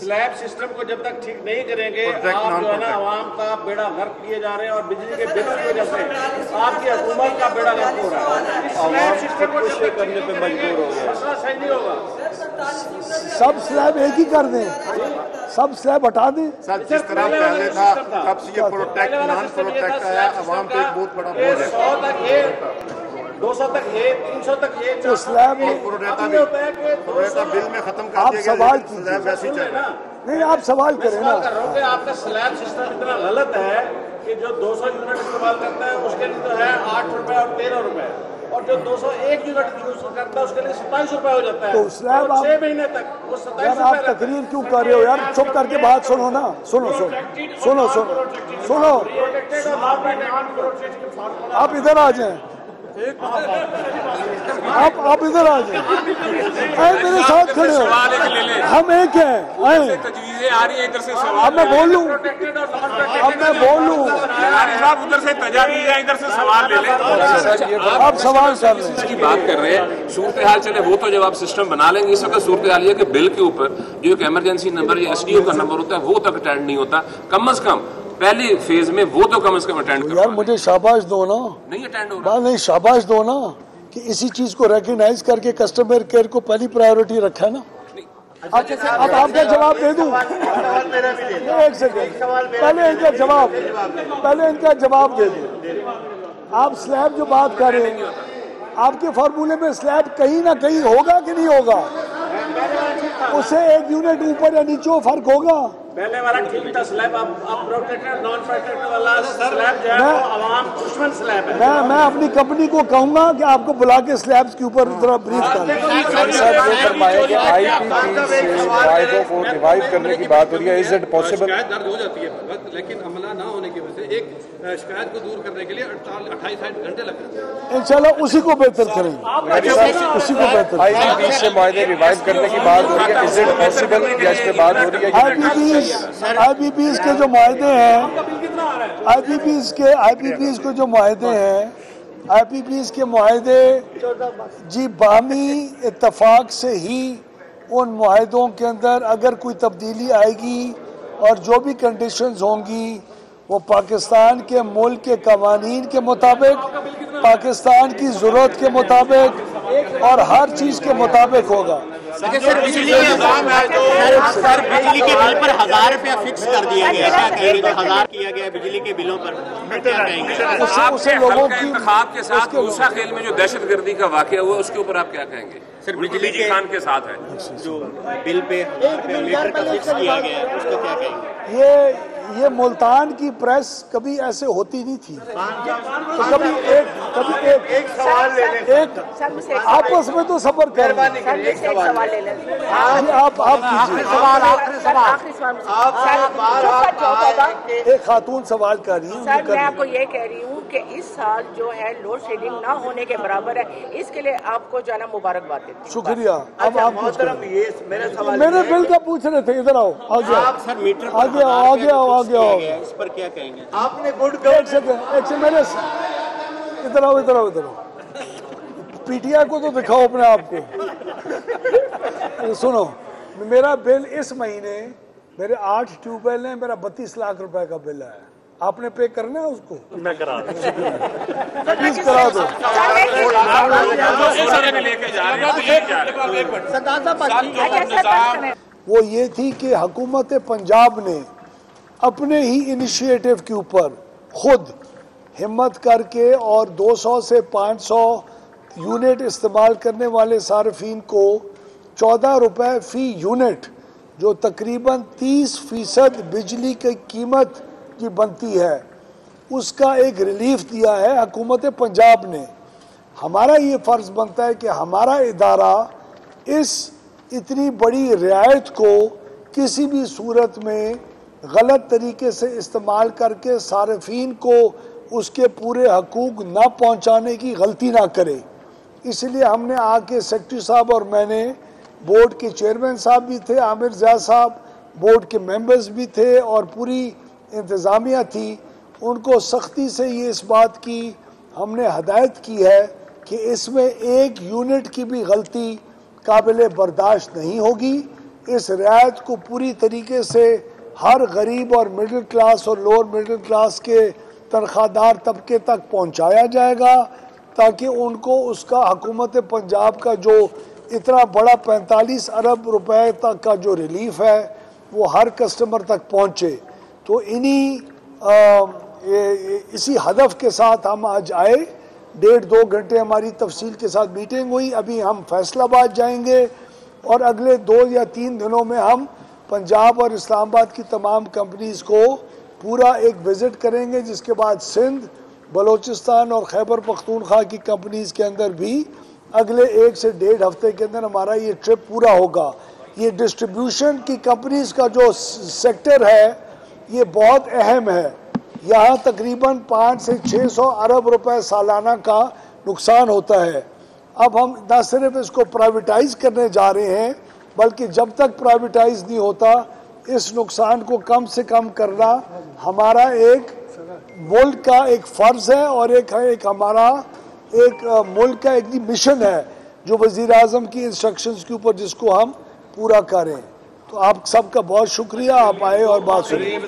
Slab system को जब तक ठीक नहीं करेंगे, आप जो है ना आवाम का बेड़ा गर्क किए जा रहे हैं और बिजली के बिल की वजह से आपकी हुकूमत का बेड़ा गर्क हो रहा है। स्लैब सिस्टम को जब तक करने पे मजबूर हो गया, मसला सही नहीं होगा। सब स्लैब एक ही कर दें, सब स्लैब हटा दें। सर जिस तरह पहले था तब से ये प्रोटेक्ट नॉन प्रोटेक्ट आया, आवाम पे एक बहुत बड़ा बोझ है। 100 तक ये, 200 तक ये, 300 तक ये, तो स्लैब प्रोडेटा बिल में खत्म कर आप दिया सवाल गया, स्लैब वैसे ही चल रहा है। नहीं, आप सवाल करें ना। आपका स्लैब सिस्टम इतना गलत है कि जो 200 यूनिट इस्तेमाल करता है उसके लिए तो है 8 रुपए और 13 रुपए, और जो 201 यूनिट यूज करता है उसके लिए 27 रुपए हो जाता है। तो स्लैब आप 6 महीने तक वो 27 यार आप तकरीर क्यों कर रहे हो यार? चुप करके बात सुनो ना, सुनो सुनो सुनो सुनो सुनो। आप इधर आ जाएं, आप इधर आ जाएं, मेरे साथ खड़े हो, हम एक हैं। आ रही है इधर से सवाल, अब मैं बोल लूं, साहब उधर से तजावीज़ है, इधर से सवाल ले लें। आप सवाल कर लें। की बात कर रहे हैं, सूरत हाल चले वो तो जब आप सिस्टम बना लेंगे। इस वक्त सूरत हाल है कि बिल के ऊपर जो एक इमरजेंसी नंबर या SDO का नंबर होता है वो तक अटेंड नहीं होता। कम अज कम पहले फेज में वो तो कम से कम अटेंड यार मुझे शाबाश दो ना, नहीं अटेंड हो रहा। नहीं शाबाश दो ना कि इसी चीज को रिकग्नाइज करके कस्टमर केयर को पहली प्रायोरिटी रखा है ना। अब आपका जवाब दे दूं? एक सेकंड, पहले इनका जवाब दे दूं। आप स्लैब जो बात कर रहे हैं, आपके फार्मूले में स्लैब कहीं ना कहीं होगा कि नहीं होगा? उससे 1 यूनिट ऊपर या नीचे फर्क होगा। पहले वाला ठीक था स्लैब, अब प्रोटेक्टेड नॉन प्रोटेक्टेड वाला स्लैब जो है वो आवाम दुश्मन स्लैब है। मैं अपनी कंपनी को कहूंगा कि आपको बुला के स्लैब्स के ऊपर थोड़ा ब्रीफ कर दें। IPP को रिवाइव करने की बात हो रही है, इज इट पॉसिबल? शिकायत दर्ज हो जाती है, लेकिन अमला ना होने की वजह से एक शिकायत को दूर करने के लिए 28 घंटे लगते हैं। इंशाल्लाह उसी को बेहतर करेंगे, उसी को बेहतर। IPP से मुआहदे रिवाइव करने की बात हो रही है, इज इट पॉसिबल? या इस पे बात हो रही है? IPPs के जो मुआहदे हैं, IPPs के जो मुआहदे हैं, IPPs के मुआहदे जी बामी इत्तफाक से ही उन मुआहदों के अंदर अगर कोई तब्दीली आएगी और जो भी कंडीशंस होंगी वो पाकिस्तान के मुल्क के कवानीन के मुताबिक, पाकिस्तान की ज़रूरत के मुताबिक और हर चीज़ के मुताबिक होगा। सर बिजली के बिल पर 1000 रुपया फिक्स कर दिया गया, क्या कहेंगे? जो 1000 किया गया बिजली के बिलों पर, क्या कहेंगे? उससे लोगों की इंतखाब के साथ मूसा खेल में जो दहशतगर्दी का वाकया हुआ उसके ऊपर आप क्या कहेंगे? सर बिजली खान के साथ है जो बिल पे 1000 लीटर का फिक्स किया गया है, उसको क्या कहेंगे? ये मुल्तान की प्रेस कभी ऐसे होती नहीं थी। तो कभी एक सवाल ले लें, एक आपस में तो सफर कर। आप एक खातून सवाल कर रही हूँ। सर मैं आपको ये कह रही हूँ कि इस साल जो है लोड शेडिंग ना होने के बराबर है, इसके लिए आपको जो है ना मुबारकबाद देती हूँ। शुक्रिया। अब आप मेरा सवाल, मेरे बिल का पूछ रहे थे, इधर आओ, आगे आओ, इस पर क्या कहेंगे? आपने गुड एक सेकंड मेरे इधर आओ। PTI को तो दिखाओ अपने आप को। सुनो, मेरा बिल इस महीने मेरे 8 ट्यूबवेल हैं, मेरा 32 लाख रुपए का बिल है। आपने पे करना है उसको? मैं करा प्लीज करा दो। वो ये थी कि हुकूमत पंजाब ने अपने ही इनिशिएटिव के ऊपर खुद हिम्मत करके और 200 से 500 यूनिट इस्तेमाल करने वाले सार्फिन को 14 रुपए फी यूनिट, जो तकरीबन 30% बिजली की कीमत की बनती है, उसका एक रिलीफ दिया है हुकूमत पंजाब ने। हमारा ये फ़र्ज़ बनता है कि हमारा इदारा इस इतनी बड़ी रियायत को किसी भी सूरत में गलत तरीके से इस्तेमाल करके सार्फिन को उसके पूरे हकूक़ ना पहुँचाने की गलती ना करे। इसलिए हमने आके सेक्रेटरी साहब और मैंने, बोर्ड के चेयरमैन साहब भी थे, आमिर ज़िया साहब, बोर्ड के मेंबर्स भी थे और पूरी इंतज़ामिया थी, उनको सख्ती से ये इस बात की हमने हदायत की है कि इसमें 1 यूनिट की भी गलती काबिल बर्दाश्त नहीं होगी। इस रियायत को पूरी तरीके से हर गरीब और मिडिल क्लास और लोअर मिडिल क्लास के तनख्वाहदार तबके तक पहुंचाया जाएगा, ताकि उनको उसका हुकूमत पंजाब का जो इतना बड़ा 45 अरब रुपए तक का जो रिलीफ है वो हर कस्टमर तक पहुंचे। तो इसी हदफ के साथ हम आज आए। 1.5-2 घंटे हमारी तफसील के साथ मीटिंग हुई। अभी हम फैसलाबाद जाएंगे और अगले 2 या 3 दिनों में हम पंजाब और इस्लामाबाद की तमाम कंपनीज को पूरा एक विजिट करेंगे, जिसके बाद सिंध, बलोचिस्तान और खैबर पख्तूनख्वा की कंपनीज के अंदर भी अगले 1 से 1.5 हफ्ते के अंदर हमारा ये ट्रिप पूरा होगा। ये डिस्ट्रीब्यूशन की कंपनीज का जो सेक्टर है ये बहुत अहम है। यहाँ तकरीबन 500 से 600 अरब रुपए सालाना का नुकसान होता है। अब हम न सिर्फ इसको प्राइवेटाइज करने जा रहे हैं, बल्कि जब तक प्राइवेटाइज नहीं होता इस नुकसान को कम से कम करना हमारा एक मुल्क का एक फ़र्ज़ है और एक हमारा एक मुल्क का एक मिशन है जो वज़ीर आज़म की इंस्ट्रक्शंस के ऊपर जिसको हम पूरा करें। तो आप सबका बहुत शुक्रिया, आप आए और बात सुनी।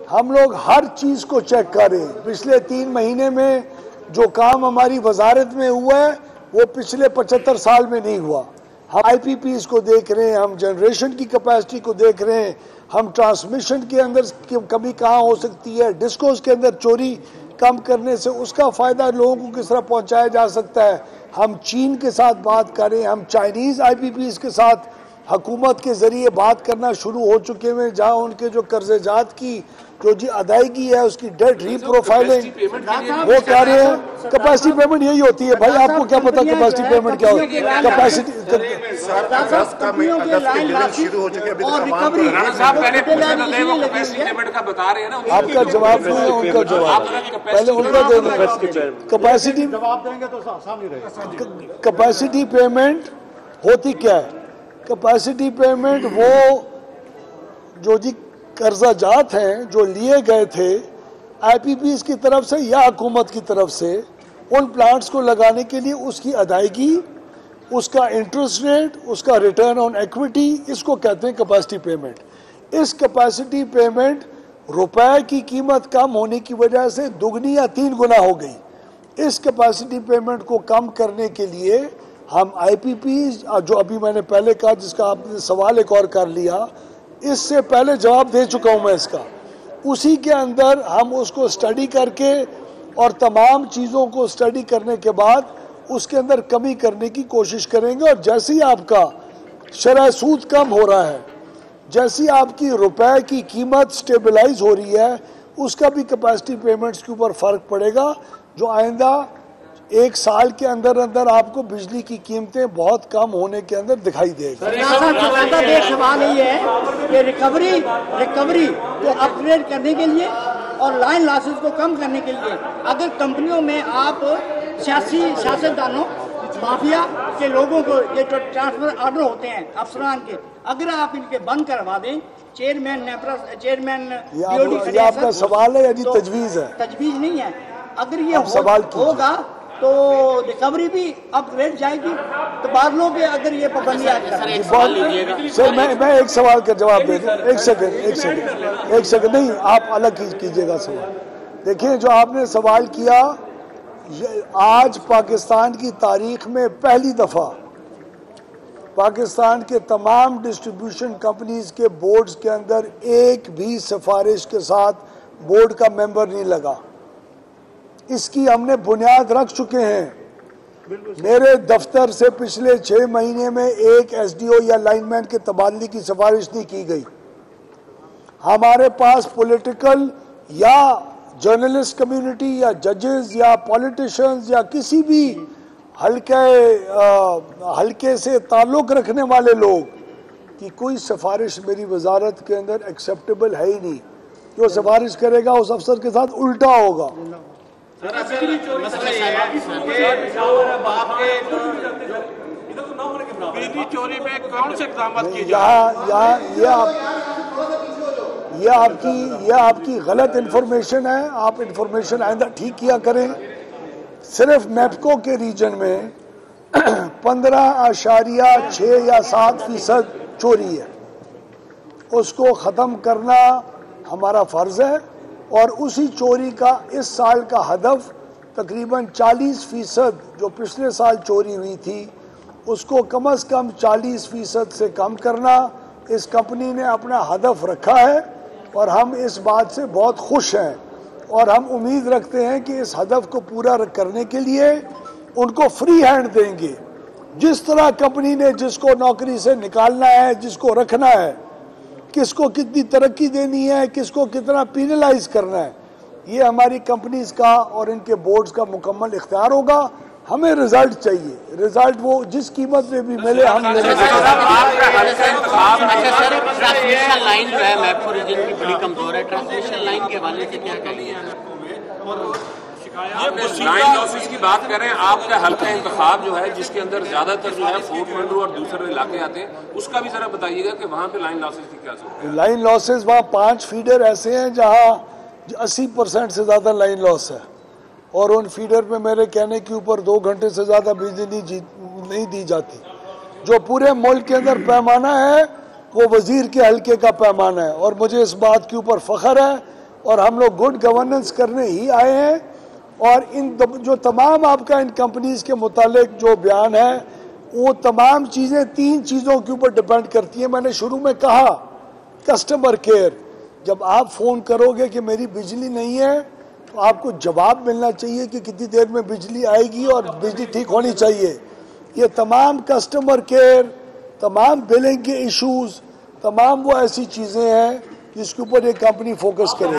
हम लोग हर चीज़ को चेक करें। पिछले 3 महीने में जो काम हमारी वजारत में हुआ है वो पिछले 75 साल में नहीं हुआ। हम IPPs को देख रहे हैं, हम जनरेशन की कैपेसिटी को देख रहे हैं, हम ट्रांसमिशन के अंदर कमी कहाँ हो सकती है, डिस्कोस के अंदर चोरी कम करने से उसका फ़ायदा लोगों को किस तरह पहुँचाया जा सकता है। हम चीन के साथ बात करें, हम चाइनीज़ IPPs के साथ हुकूमत के ज़रिए बात करना शुरू हो चुके हैं, जहाँ उनके जो कर्ज़ेजात की जो जी अदायगी है उसकी डेट रीप्रोफाइलिंग वो कह रहे हैं। कैपेसिटी पेमेंट यही होती है भाई, आपको क्या पता कैपेसिटी पेमेंट क्या होती है? कैपेसिटी आपका जवाब नहीं है, उनका जवाब पहले उनका दे दें। कैपेसिटी पेमेंट होती क्या है? कैपेसिटी पेमेंट वो जो जी कर्जा जात हैं जो लिए गए थे IPPs की तरफ से या हुकूमत की तरफ से उन प्लांट्स को लगाने के लिए उसकी अदायगी, उसका इंटरेस्ट रेट, उसका रिटर्न ऑन इक्विटी, इसको कहते हैं कैपेसिटी पेमेंट। इस कैपेसिटी पेमेंट रुपए की कीमत कम होने की वजह से दुगनी या 3 गुना हो गई। इस कैपेसिटी पेमेंट को कम करने के लिए हम IPPs जो अभी मैंने पहले कहा, जिसका आपने सवाल एक और कर लिया, इससे पहले जवाब दे चुका हूं मैं इसका, उसी के अंदर हम उसको स्टडी करके और तमाम चीज़ों को स्टडी करने के बाद उसके अंदर कमी करने की कोशिश करेंगे। और जैसे ही आपका शरह सूद कम हो रहा है, जैसी आपकी रुपए की कीमत स्टेबलाइज हो रही है, उसका भी कैपेसिटी पेमेंट्स के ऊपर फ़र्क पड़ेगा, जो आइंदा 1 साल के अंदर अंदर आपको बिजली की कीमतें बहुत कम होने के अंदर दिखाई देगी। सवाल यही है कि रिकवरी को अपग्रेड करने के लिए और लाइन लॉसेस को कम करने के लिए अगर कंपनियों में आप सियासतदानों माफिया के लोगों को ये जो ट्रांसफर ऑर्डर होते हैं अफसरान के, अगर आप इनके बंद करवा दें, चेयरमैन ये आपका सवाल है या जी तजवीज़ है? तजवीज़ नहीं है। अगर ये सवाल होगा तो रिकवरी भी अपग्रेड जाएगी, तो बादलों पे अगर ये पाबंदी सर मैं एक सवाल का जवाब दे दूं। एक सेकंड नहीं, आप अलग कीजिएगा सवाल। देखिए, जो आपने सवाल किया, आज पाकिस्तान की तारीख में पहली दफ़ा पाकिस्तान के तमाम डिस्ट्रीब्यूशन कंपनीज के बोर्ड्स के अंदर एक भी सिफारिश के साथ बोर्ड का मेंबर नहीं लगा। इसकी हमने बुनियाद रख चुके हैं। मेरे दफ्तर से पिछले 6 महीने में एक SDO या लाइनमैन के तबादले की सिफारिश नहीं की गई। हमारे पास पॉलिटिकल या जर्नलिस्ट कम्युनिटी या जजेस या पॉलिटिशियंस या किसी भी हल्के से ताल्लुक़ रखने वाले लोग की कोई सिफारिश मेरी वजारत के अंदर एक्सेप्टेबल है ही नहीं। जो सिफारिश करेगा उस अफसर के साथ उल्टा होगा। बिजली चोरी में कौन से इक़दाम किए ये आपकी गलत इन्फॉर्मेशन है। आप इन्फॉर्मेशन आइंदा ठीक किया करें। सिर्फ नेपको के रीजन में 15.6 या 7% चोरी है। उसको ख़त्म करना हमारा फ़र्ज़ है और उसी चोरी का इस साल का हदफ तकरीबन 40% जो पिछले साल चोरी हुई थी उसको कम से कम 40% से कम करना इस कंपनी ने अपना हदफ रखा है और हम इस बात से बहुत खुश हैं और हम उम्मीद रखते हैं कि इस हदफ को पूरा करने के लिए उनको फ्री हैंड देंगे। जिस तरह कंपनी ने जिसको नौकरी से निकालना है, जिसको रखना है, किसको कितनी तरक्की देनी है, किसको कितना पीनलाइज करना है, ये हमारी कंपनीज का और इनके बोर्ड्स का मुकम्मल इख्तियार होगा। हमें रिजल्ट चाहिए, रिजल्ट वो जिस कीमत में भी मिले हम लेने अच्छा सर, ट्रांसमिशन लाइन जो है मैपको रीजन की बड़ी कमजोर है, ट्रांसमिशन लाइन के हवाले से क्या कहेंगे? लाइन लॉसेस की बात करें, आपका हल्का इंतखाब जो है जिसके अंदर ज्यादातर जो है फोर्ट मंडू और दूसरे इलाके आते हैं, उसका भी जरा बताइएगा कि वहाँ पे लाइन लॉसेस की क्या सूरत है? लाइन लॉसेस वहाँ 5 फीडर ऐसे हैं जहाँ 80% से ज़्यादा लाइन लॉस है और उन फीडर पे मेरे कहने के ऊपर 2 घंटे से ज़्यादा बिजली नहीं दी जाती। जो पूरे मुल्क के अंदर पैमाना है वो वजीर के हल्के का पैमाना है और मुझे इस बात के ऊपर फ़ख्र है और हम लोग गुड गवर्नेंस करने ही आए हैं। और इन जो तमाम आपका इन कंपनीज के मुतालिक जो बयान है वो तमाम चीज़ें 3 चीज़ों के ऊपर डिपेंड करती हैं। मैंने शुरू में कहा कस्टमर केयर, जब आप फ़ोन करोगे कि मेरी बिजली नहीं है तो आपको जवाब मिलना चाहिए कि कितनी देर में बिजली आएगी और बिजली ठीक होनी चाहिए। ये तमाम कस्टमर केयर, तमाम बिलिंग के इश्यूज़, तमाम वो ऐसी चीज़ें हैं जिसके ऊपर ये कंपनी फोकस करे।